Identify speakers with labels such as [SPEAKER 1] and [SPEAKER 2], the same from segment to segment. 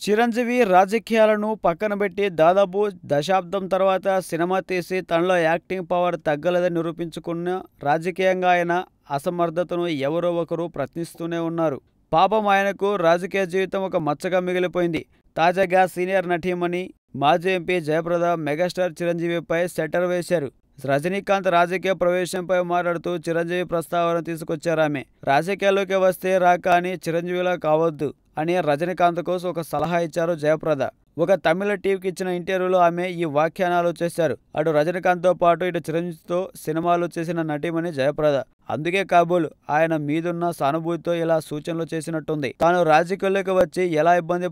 [SPEAKER 1] చిరంజీవి రాజకీయాలను పక్కనబెట్టి దాదాపు దశాబ్దం తర్వాత సినిమా తీసి తనలో యాక్టింగ్ పవర్ తగ్గలేదని నిరూపించుకున్న రాజకీయంగా ఆయన అసమర్థతను ఎవరో ఒకరు ప్రశ్నిస్తూనే ఉన్నారు. పాపం ఆయనకు రాజకీయ జీవితం ఒక మచ్చగా మిగిలిపోయింది. తాజాగా సీనియర్ నటీమణి మాజీ ఎంపీ జయప్రద మెగాస్టార్ చిరంజీవిపై సెటర్ వేశారు. రజనీకాంత్ రాజకీయ ప్రవేశంపై మాట్లాడుతూ చిరంజీవి ప్రస్తావన తీసుకొచ్చారామె. రాజకీయాల్లోకి వస్తే రా కానీ చిరంజీవిలా కావద్దు అని రజనీకాంత్కు ఒక సలహా ఇచ్చారు జయప్రద. ఒక తమిళ టీవీకి ఇచ్చిన ఇంటర్వ్యూలో ఆమె ఈ వ్యాఖ్యానాలు చేశారు. అటు రజనీకాంత్తో పాటు ఇటు చిరంజీవితో సినిమాలు చేసిన నటీమణి జయప్రద. అందుకే కాబోలు ఆయన మీదున్న సానుభూతితో ఇలా సూచనలు చేసినట్టుంది. తాను రాజకీయాల్లోకి వచ్చి ఎలా ఇబ్బంది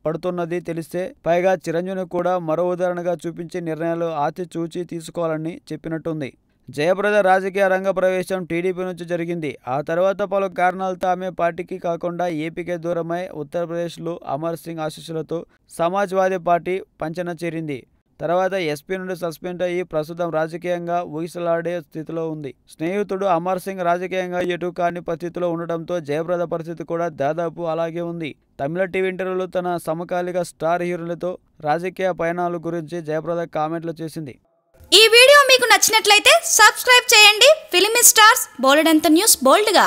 [SPEAKER 1] పడుతున్నది తెలిస్తే పైగా చిరంజీవిని కూడా మరో ఉదాహరణగా చూపించి నిర్ణయాలు ఆచితూచి తీసుకోవాలని చెప్పినట్టుంది. జయప్రద రాజకీయ రంగ ప్రవేశం టీడీపీ నుంచి జరిగింది. ఆ తర్వాత పలు కారణాలతో ఆమె పార్టీకి కాకుండా ఏపీకే దూరమై ఉత్తరప్రదేశ్లో అమర్ సింగ్ ఆశీస్సులతో సమాజ్వాదీ పార్టీ పంచన చేరింది. తర్వాత ఎస్పీ నుండి సస్పెండ్ అయ్యి ప్రస్తుతం రాజకీయంగా ఊగిసలాడే స్థితిలో ఉంది. స్నేహితుడు అమర్ సింగ్ రాజకీయంగా ఎటు కాని పరిస్థితిలో ఉండటంతో జయప్రద పరిస్థితి కూడా దాదాపు అలాగే ఉంది. తమిళ టీవీ ఇంటర్వ్యూలో తన సమకాలిక స్టార్ హీరోలతో రాజకీయ పయనాల గురించి జయప్రద కామెంట్లు చేసింది.
[SPEAKER 2] ఈ వీడియో మీకు నచ్చినట్లయితే సబ్స్క్రైబ్ చేయండి. ఫిలిమి స్టార్స్ బోలెడంత న్యూస్ బోల్డ్గా.